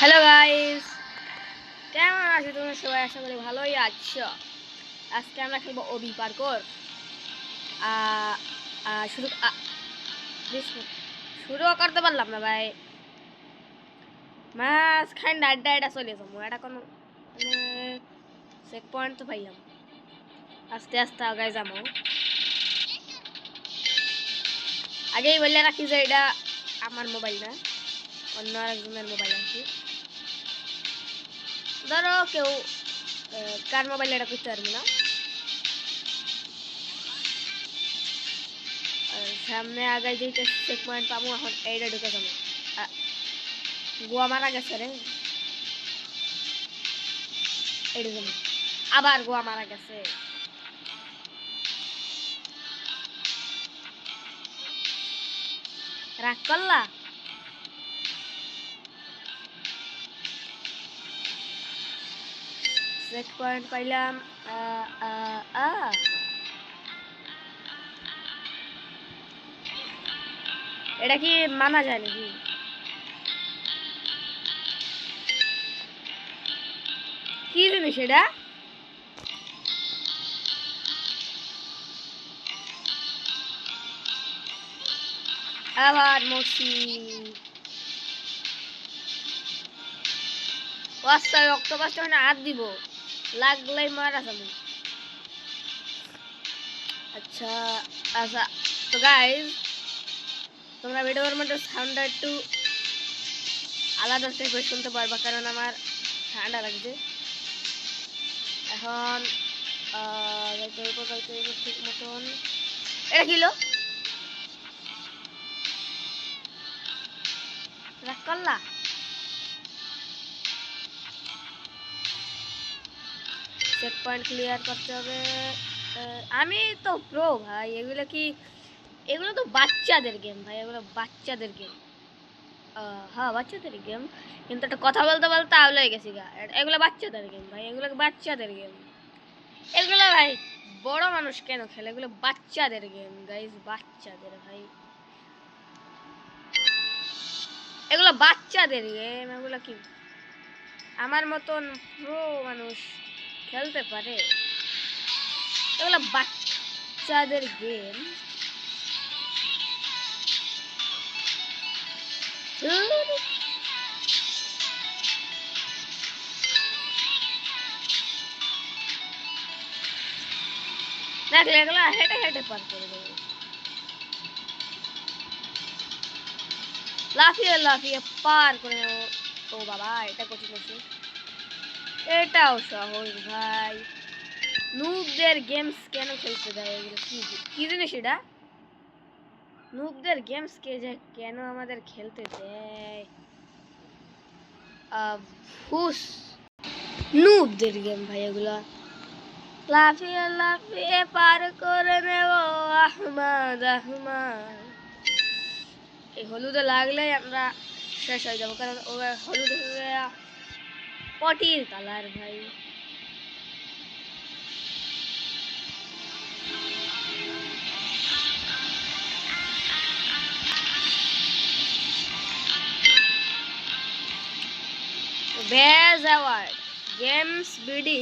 Hello guys, কেমন আছো তোমরা সবাই? আশা করি ভালোই আছো। আজকে আমরা খেলবো ওবি পার্কর। শুরু শুরু করতে পারলাম না ভাই, মাছ খাই আড্ডা এটা চলে যাবো। এটা কোনো মানে চেক পয়েন্ট তো পাইলাম, আস্তে আস্তে আগায় যাবো। আগেই বললে রাখি যে এটা আমার মোবাইল না, অন্য আরেকজনের মোবাইল আছে। ধরো কেউ কার মোবাইল এটা করতে পারবো না। সামনে আগায় যেটা চেক পয়েন্ট পাবো, এখন এইটা ঢুকে যাবো। গোয়া মারা গেছে রে, এইটা যাবো। আবার গোয়া মারা গেছে। রাগ করলা? চেক পয়েন্ট পাইলাম। এটা কি মানা যায় নাকি? কি জিনিস এটা? আবার মরছি। অস্তায় অক্টোপাসটা ওখানে হাত দিব, লাগলেই মারা যাবো। আচ্ছা আচ্ছা, তো গাইজ তোমরা ভিডিওর মধ্যে সাউন্ডটা একটু আলাদা টাইপের শুনতে পারবা, কারণ আমার ঠান্ডা লাগছে। এখন ঠিক মতন। এটা কিলো রাগ করলা? চেক পয়েন্ট ক্লিয়ার করতে হবে। আমি তো প্রো ভাই, এগুলো তো বাচ্চাদের গেম ভাই, এগুলো বাচ্চাদের গেম। হ্যাঁ বাচ্চাদের গেম, কিন্তু একটা কথা বলতে বলতে আউলে গেছি গা। এগুলো বাচ্চাদের গেম ভাই, এগুলো বাচ্চাদের গেম। এগুলো ভাই বড় মানুষ কেন খেলে? এগুলো বাচ্চাদের গেম গাইজ, বাচ্চাদের ভাই, এগুলো বাচ্চাদের গেম। এগুলো কি আমার মতন প্রো মানুষ খেলতে পারে? এগুলো বাচ্চাদের গেম। দেখলে এগুলো হেঁটে হেঁটে পার করে দেবো, লাফিয়ে লাফিয়ে পার করে নেবো। ও বাবা, এটা কঠিন আছে। এটাও সহজ ভাই। নুবদের গেমস কেন খেলতে দেয়? এগুলো কি জিনিস এটা? নুবদের গেমস কে যে কেন আমাদের খেলতে দেয়? হুস, নুবদের গেম ভাই এগুলা। লাফিয়ে লাফিয়ে পার করে নেব আহমদ আহমদ। এই হলুদে লাগলেই আমরা শেষ হয়ে যাবো, কারণ ও হলুদ পটির কালার ভাই। বেজ অ্যাওয়ার্ড গেমস বিডি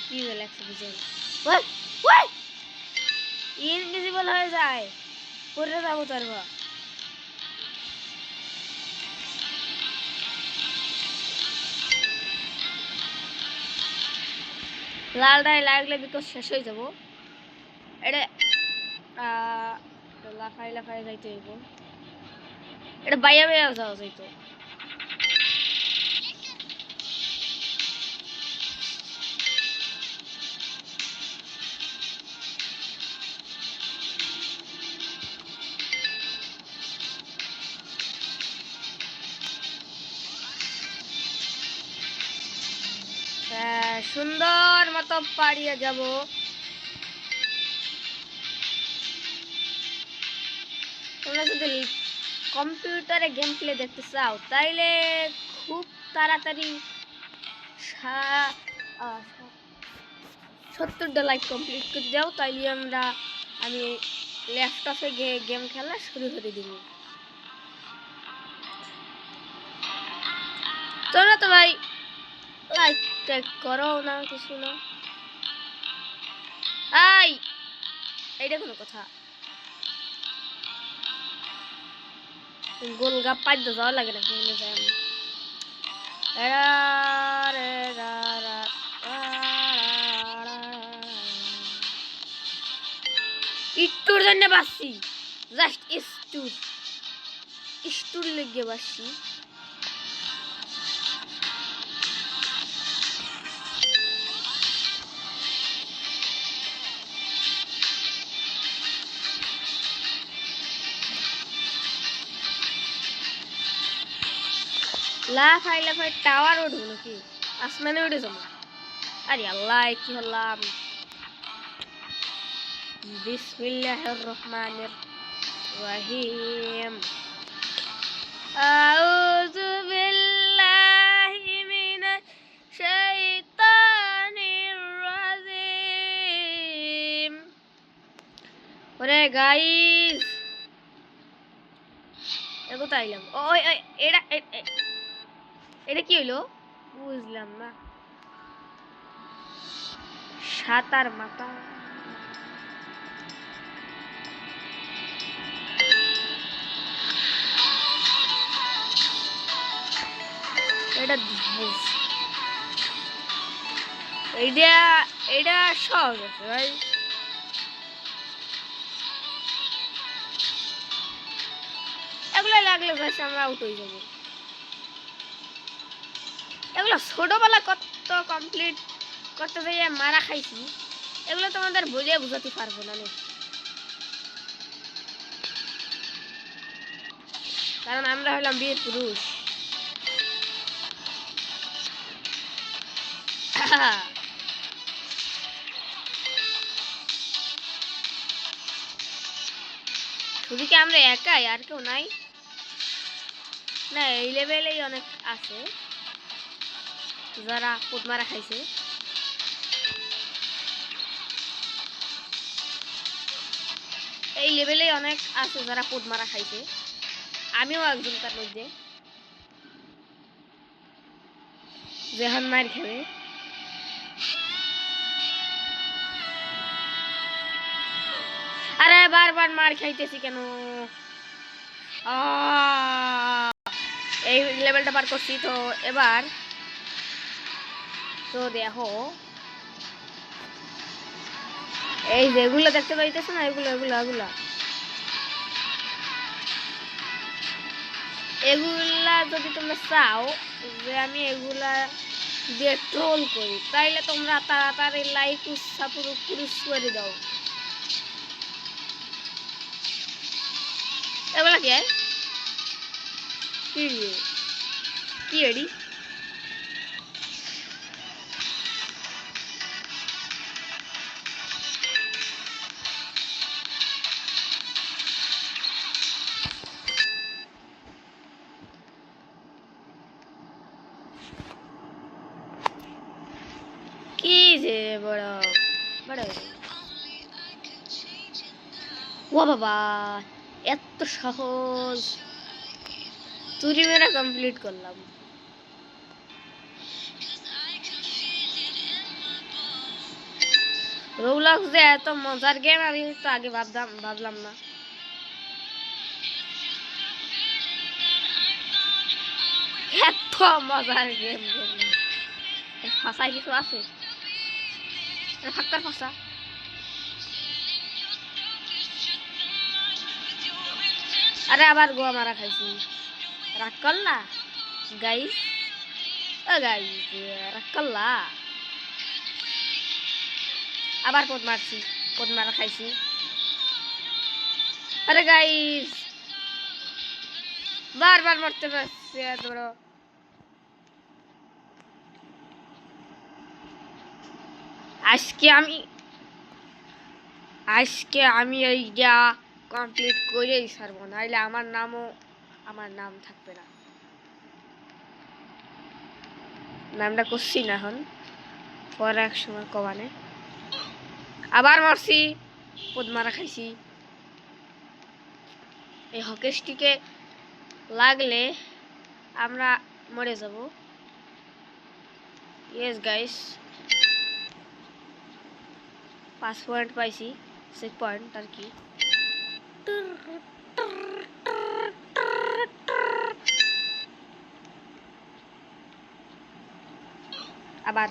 কি লেখছে বুঝে ইনভিজিবল হয়ে যায়, পড়ে যাবো তারপর। লালটাই লাগলে বিকজ শেষ হয়ে যাবো। এটা লাফাই লাফাই যাইতে হইব। এটা বাইয়া বাইয়া যাওয়া যাইতো। সুন্দর মতো পাড়িয়ে যাব। তোমরা যদি কম্পিউটারে গেম প্লে দেখতে চাও তাইলে খুব তাড়াতাড়ি 70টা লাইক কমপ্লিট করে দাও, তাইলে আমি ল্যাপটপে গিয়ে গেম খেলা শুরু করে দিব। তোমরা তো ভাই লাইক টাইক করো না, কিছু না। এইটা কোনো কথা? গোলগাপ্পা তো যাওয়া লাগে না, কেন যাই আমি। একটুর জন্য বাসছি, জাস্ট একটুর লেগে বাসছি। লাফাই লাফাই টাওয়ার উঠবো নাকি? আসমানে উঠে যাবো? আরে আল্লাহ, কি হলাম! বিসমিল্লাহির রহমানির রহিম। আউযু বিল্লাহি মিনাশ শাইতানির রাজিম। ওরে গাইস, এগো তাইলাম। ওই ওই এটা এটা কি হইলো বুঝলাম না। সাতার মাথা এটা এইটা এটা সহজ আছে ভাই। এগুলো লাগলে বেশ আমরা আউট হয়ে যাবো। এগুলো ছোটবেলা কত কমপ্লিট করতে যাইয়ে মারা খাইছি, এগুলো তোমাদের বলে বুঝাতে পারবো না, কারণ আমরা হলাম বীর পুরুষ। শুধু কি আমরা একাই, আর কেউ নাই? না, এই লেভেলেই অনেক আছে যারা পোদ মারা খাইছে। এই লেভেলেই অনেক আছে যারা পোদ মারা খাইছে, আমিও একজন তার মধ্যে, যেহান মার খাবে। আরে বারবার মার খাইতেছি কেন? এই লেভেলটা পার করছি তো এবার তো দেখো, এই যেগুলো দেখতে পাইতেছো না, এগুলো এগুলো এগুলা এগুলা যদি তোমরা চাও যে আমি এগুলা দিয়ে ট্রোল করি, তাইলে তোমরা তাড়াতাড়ি লাইক সাবস্ক্রাইব করে দাও। এগুলা কি কি এডি? কি যে বড় বড় ও বাবা, এত সহজ! তুরি মেরা কমপ্লিট করলাম। রোবলক্স যে এত মজার গেম আমি তো আগে ভাবলাম না। এত মজার গেম ফাঁসায় কিছু আছে? ফাঁকার ফাঁসা। আরে আবার গোয়া মারা খাইছি, রাগ করলা গাইস? ও গাইস, রাগ করলা? আবার পোদ মারছি, পোদ মারা খাইছি। আরে গাইস, বারবার মরতে পারছি এত বড়। আজকে আমি এইটা কমপ্লিট করেই ছাড়বো, নাইলে আমার নাম থাকবে না। নামটা করছি না, এখন পরে এক সময় কবানে। আবার মরছি, পোদ মারা খাইছি। এই হকি স্টিকে লাগলে আমরা মরে যাব। ইয়েস গাইস, 5 পয়েন্ট পাইছি, 6 পয়েন্ট আর কি। আবার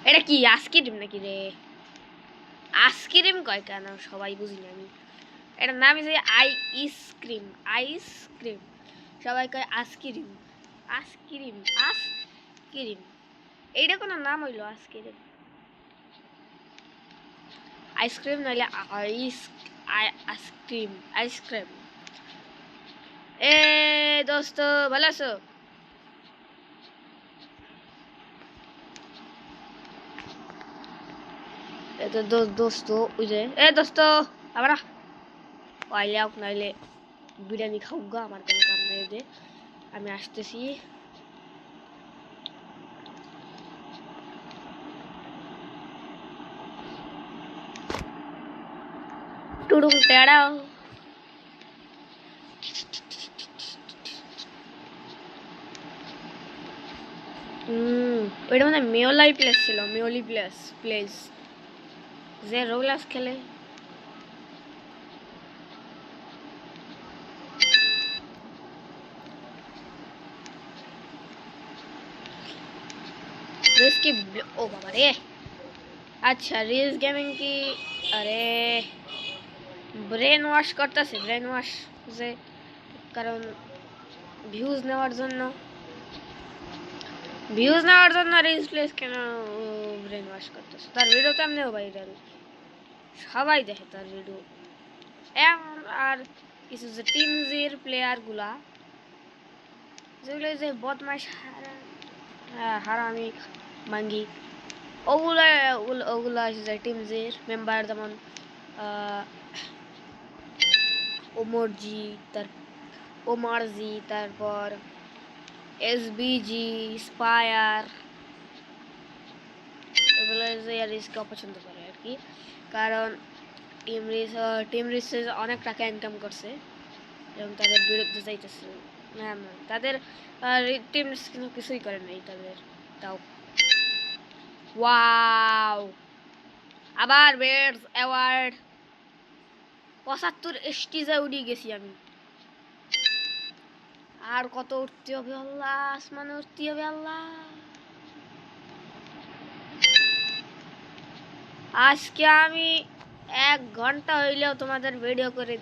এটা কি আইসক্রিম নাকি রে? আইসক্রিম কয় কেন সবাই বুঝি না আমি। এটার নাম হচ্ছে আইসক্রিম, আইসক্রিম। সবাই কয় আইসক্রিম, আইসক্রিম, আইসক্রিম। এইটা কোনো নাম হইলো আইসক্রিম? আইসক্রিম নইলে আইসক্রিম, আইসক্রিম। এ দোস্ত ভালো আছো? এটা দোস্ত ওই যে দোস্ত আবার আইলে আউক নাইলে বিরিয়ানি খাওগা, আমার কোনো কাম নাই যে। আমি আসতেছি। টুডুম টেড়া। ওইটা মানে মেওলাই প্লেস ছিল, মেওলি প্লেস যে রোলাস খেলে। की ओ बाबा रे। अच्छा रील्स गेमिंग की अरे ব্রেন ওয়াশ করতেছে, ব্রেন ওয়াশ যে কারণ ভিউজ নেওয়ার জন্য, ভিউজ নেওয়ার জন্য রিলস প্লেস কেন ব্রেন ওয়াশ করতেছে। তার ভিডিও তো এমনিও ভাইরাল, সবাই দেখে তার ভিডিও। এমন আর কিছু যে টিম জির প্লেয়ার গুলা যেগুলো যে বদমাইশ হারামি মাঙ্গি, ওগুলা ওগুলা যে টিম জির মেম্বার, যেমন ওমরজি, ওমারজি, তারপর এসবিজি, স্পায়ার, এগুলো যে রিস্ককে অপছন্দ করে আর কি। কারণ টিম রিস অনেক টাকা ইনকাম করছে এবং তাদের বিরুদ্ধে যাইতেছে না, তাদের টিম রিস কিন্তু কিছুই করে নাই তাদের। তাও ওয়াও, আবার বেডস অ্যাওয়ার্ড 75 স্টিজে উড়ে গেছি আমি। আর কত উঠতে হবে আল্লাহ, আসমানে উঠতে হবে আল্লাহ। আজকে আমি 1 ঘন্টা হইলেও তোমাদের ভিডিও করে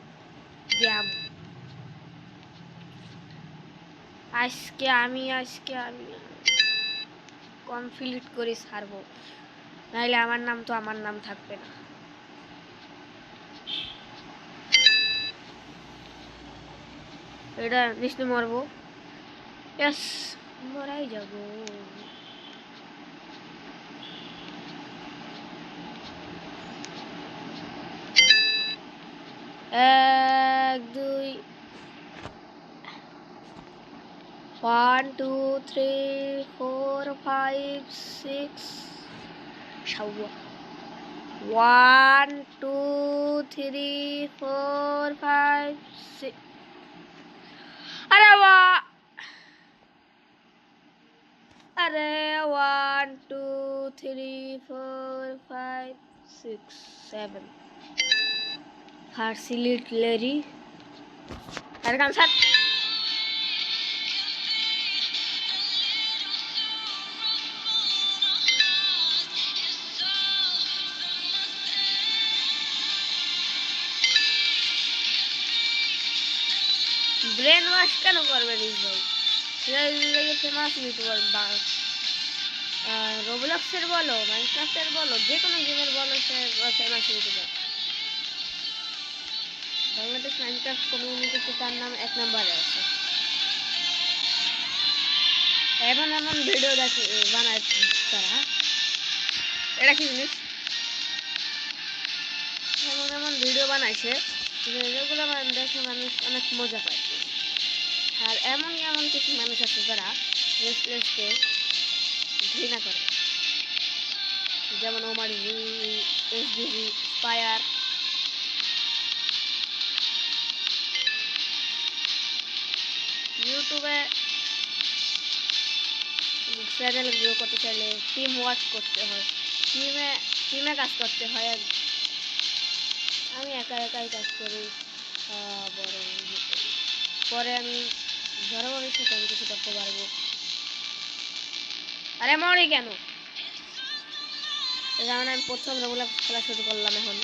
দিলাম। আজকে আমি কমপ্লিট করে ছাড়বো, নাহলে আমার নাম থাকবে না। এটা নিশ্চয় মরবো, ইয়েস মরাই যাবো। 1 2 1 2 3 4 5 6 শাওয়া 1 2 3 4 5 6 আরে বাহ, अरे 1 2 3 4 5 6 7 फार्सिलिट लेरी अरे काम साथ ব্রেন ওয়াশ কেন করবে রিস ভাই? ফেমাস ইউটিউবার বা রোবলক্সের বলো, মাইনক্রাফটের বলো, যে কোনো গেমের বলো, সে ফেমাস ইউটিউবার। বাংলাদেশ মাইনক্রাফট কমিউনিটিতে তার নাম 1 নম্বরে আছে। এমন এমন ভিডিও দেখে বানায় তারা, এটা কি জিনিস, এমন এমন ভিডিও বানাইছে যেগুলো দেখে মানুষ অনেক মজা পায়। আর এমন এমন কিছু মানুষ আছে যারা রেসলেসকে ঘৃণা করে, যেমন ওমার এসবিজি, স্পায়ার। ইউটিউবে চ্যানেল গ্রো করতে চাইলে টিম ওয়ার্ক করতে হয়, টিমে কাজ করতে হয়। আমি একা একাই কাজ করি, বড় পরে আমি ধরো ভবিষ্যতে আমি কিছু করতে পারবো। আরে মরে কেন? যেমন আমি প্রথম রেগুলার খেলা শুরু করলাম এখন।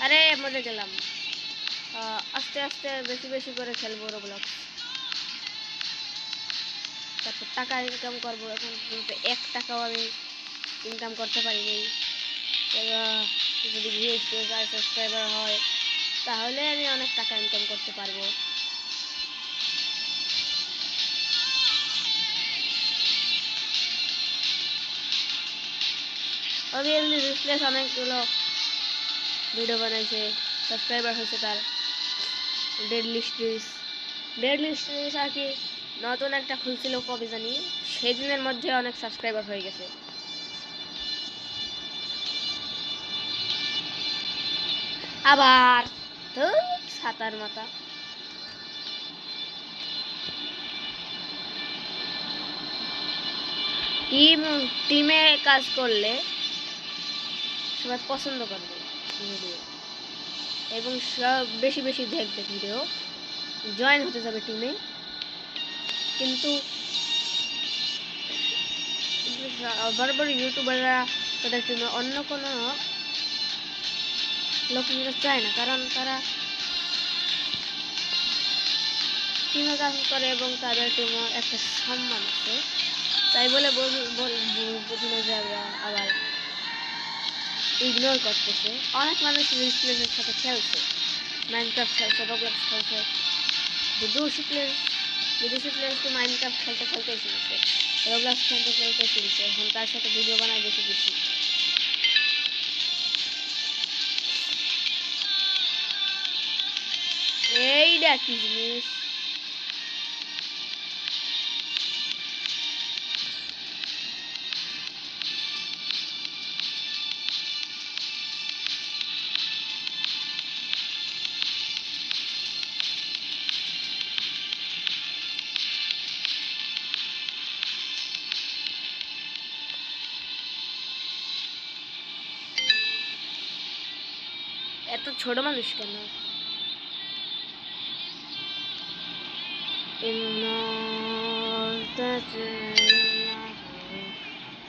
আরে মরে গেলাম। আস্তে আস্তে বেশি বেশি করে খেলবো রোবলক্স, তারপর টাকা ইনকাম করবো। এখন কিন্তু 1 টাকাও আমি ইনকাম করতে পারিনি। যদি ভিউজ আর সাবস্ক্রাইবার হয় তাহলে আমি অনেক টাকা ইনকাম করতে পারবো। আমি এমনি রিসলেস অনেকগুলো ভিডিও বানাইছে, সাবস্ক্রাইবার হয়েছে তার। ডেডলি স্ট্রিজ আর কি নতুন একটা খুলছিল কবে জানি, সেদিনের মধ্যে অনেক সাবস্ক্রাইবার হয়ে গেছে। আবার তো সাতার মাথা। টিমে কাজ করলে সবাই পছন্দ করবে ভিডিও, এবং সব বেশি বেশি দেখবে ভিডিও, জয়েন হতে যাবে টিমে। কিন্তু বড় বড় ইউটিউবাররা তাদের টিমে অন্য কোনো লোক নিতে চায় না, কারণ তারা টিমে কাজ করে এবং তাদের টিমে একটা সম্মান আছে। তাই বলে বোঝানো যাবে আবার ইগনোর করতেছে। অনেক মানুষ রিপ্লেসের সাথে খেলছে, মাইনক্রাফট খেলছে, রোবলক্স খেলছে। বিদেশি প্লেয়ার্স মাইনক্রাফট খেলতে খেলতে শিখছে, রোবলক্স খেলতে খেলতে শিখছে, এখন তার সাথে ভিডিও বানায় বেশি বেশি। এইটা কি জিনিস? এত ছোট মানুষ কেন?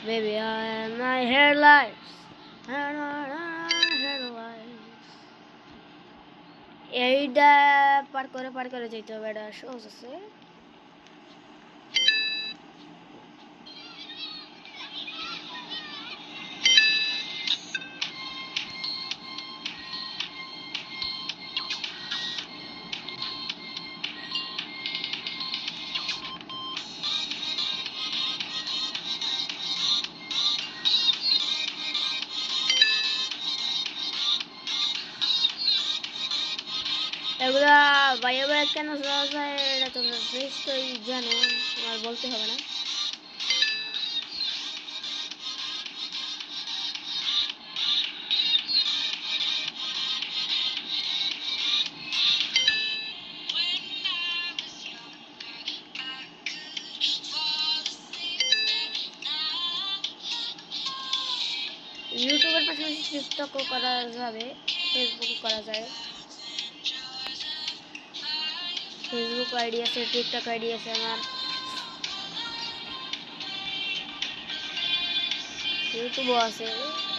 Baby, I am my hair lights. এইটা পার করে যেতে হবে, এটা সহজ আছে। এগুলা বাইরে কেন যাওয়া যায় এটা তোমরা নিশ্চয়ই জানো, আমার বলতে হবে না। ইউটিউবের পাশাপাশি টিকটকও করা যাবে, ফেসবুকও করা যায়। ফেসবুক আইডি আছে, টিকটক আইডি আছে আমার। ইউটিউবও আছে,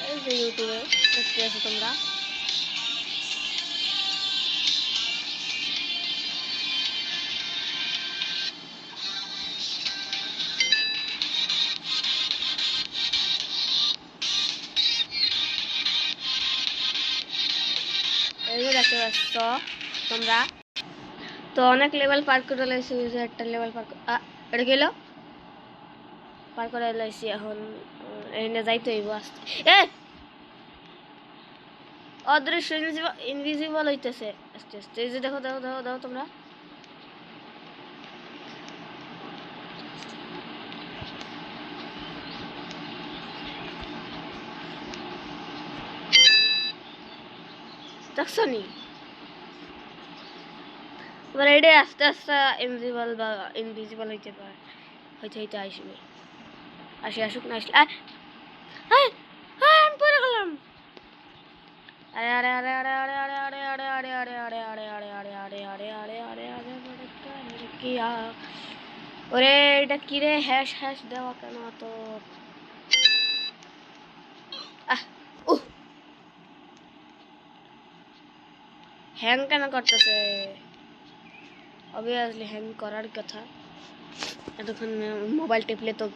এই যে ইউটিউবে দেখতে আছো তোমরা। এই যে দেখতে পাচ্ছ তোমরা, তো অনেক লেভেল পার করে লাইছি। যে একটা লেভেল পার এটা গেল পার করে লাইছি, এখন এনে যাইতে হইব আস্তে। এ অদৃশ্য ইনভিজিবল হইতেছে আস্তে আস্তে। এই যে দেখো দেখো দেখো দেখো তোমরা, দেখছো নি? এবার এটা আস্তে আস্তে ইনভিজিবল বা ইনভিজিবল হইতে পারে, হইতে আসবে। আসুক না আসলে আমি পড়ে গেলাম। আরে আরে আরে আরে আরে আরে আরে আরে আরে আরে আরে আরে আরে আরে আরে আরে আরে আরে আরে কি ওরে এটা কি রে, হ্যাশ হ্যাশ দেওয়া কেন তো? হ্যাং কেন করতেছে? অবভিয়াসলি হ্যাং করার কথা, এতক্ষণ মোবাইল টিপলে তো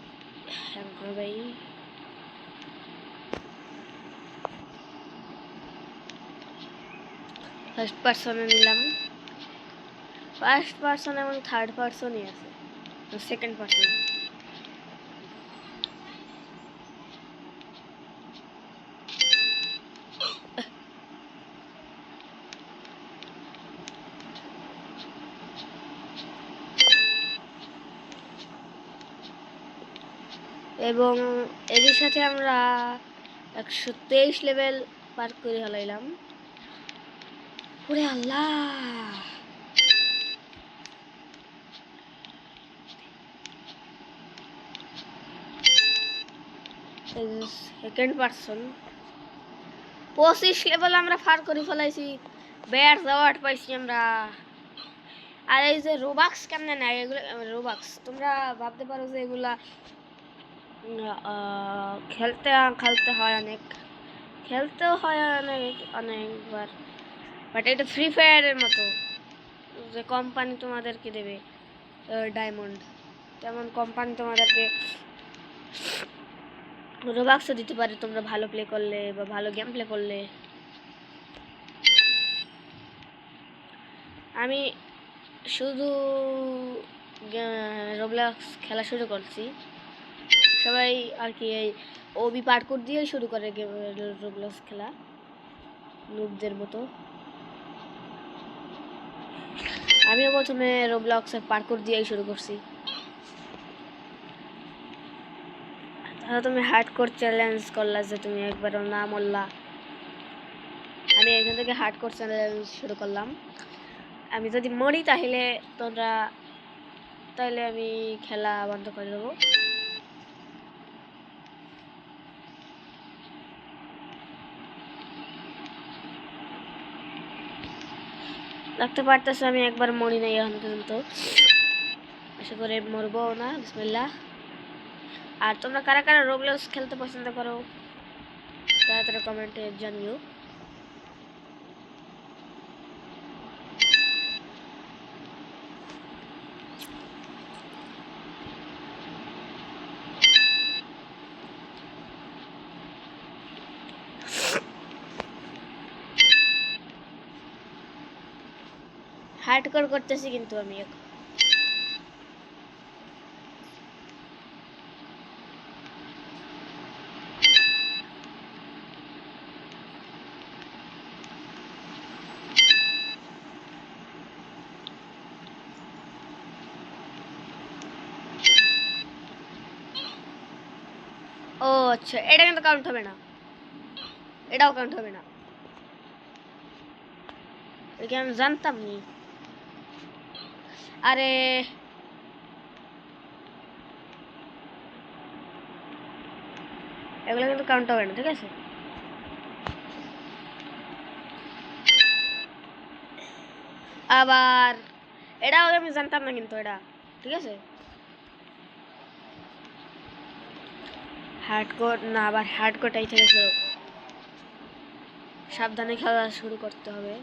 হ্যাং করবেই। ফার্স্ট পার্সনে নিলাম, ফার্স্ট পার্সন এবং থার্ড পার্সনই আছে, সেকেন্ড পার্সন। এবং এর সাথে আমরা 123 লেভেল পার করে হলাইলাম। ওরে আল্লাহ, সেকেন্ড পার্সন 25 লেভেল আমরা পার করে ফেলাইছি, বেস্ট অ্যাওয়ার্ড পাইছি আমরা। আর এই যে রোবাক্স কেমনে নেয় এগুলো, রোবাক্স তোমরা ভাবতে পারো যে এগুলা খেলতে হয় অনেক, খেলতেও হয় অনেকবার, বাট এটা ফ্রি ফায়ারের মতো যে কোম্পানি তোমাদেরকে দেবে ডায়মন্ড, তেমন কোম্পানি তোমাদেরকে রোবাক্সও দিতে পারে তোমরা ভালো প্লে করলে বা ভালো গেম প্লে করলে। আমি শুধু রোবলক্স খেলা শুরু করছি, সবাই আর কি এই ওবি পার্কুর দিয়ে শুরু করে রোবলক্স খেলা নুবদের মতো। আমিও প্রথমে রোবলক্সের পার্কুর দিয়েই শুরু করছি। তাহলে তুমি হার্ডকোর চ্যালেঞ্জ করলা যে তুমি একবারও না মরলা, আমি এখান থেকে হার্ডকোর চ্যালেঞ্জ শুরু করলাম। আমি যদি মরি তাহলে আমি খেলা বন্ধ করে দেবো। দেখতে পারতেছো আমি একবার মরি নাই এখন পর্যন্ত, আশা করে মরবো না। বিসমিল্লাহ। আর তোমরা কারা কারা রোবলক্স খেলতে পছন্দ করো তাড়াতাড়ি কমেন্টে জানিও। হার্ডকোর করতেছি কিন্তু আমি এখন। ও আচ্ছা, এটা কিন্তু কাউন্ট হবে না, এটাও কাউন্ট হবে না, এটা আমি জানতাম নি। আরে এগুলো কিন্তু কাউন্ট হবে না, ঠিক আছে? আবার এটাও আমি জানতাম না কিন্তু এটা, ঠিক আছে? হার্ডকোর না, আবার হার্ডকোরটাই থেকে শুরু, সাবধানে খেলা শুরু করতে হবে।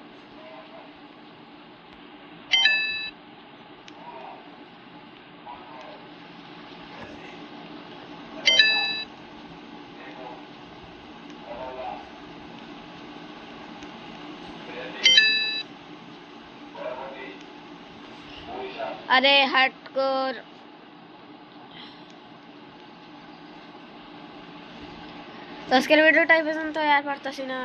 আরে হার্ডকোর তো আজকের ভিডিওটা এই পর্যন্ত, আর পারতাছি না।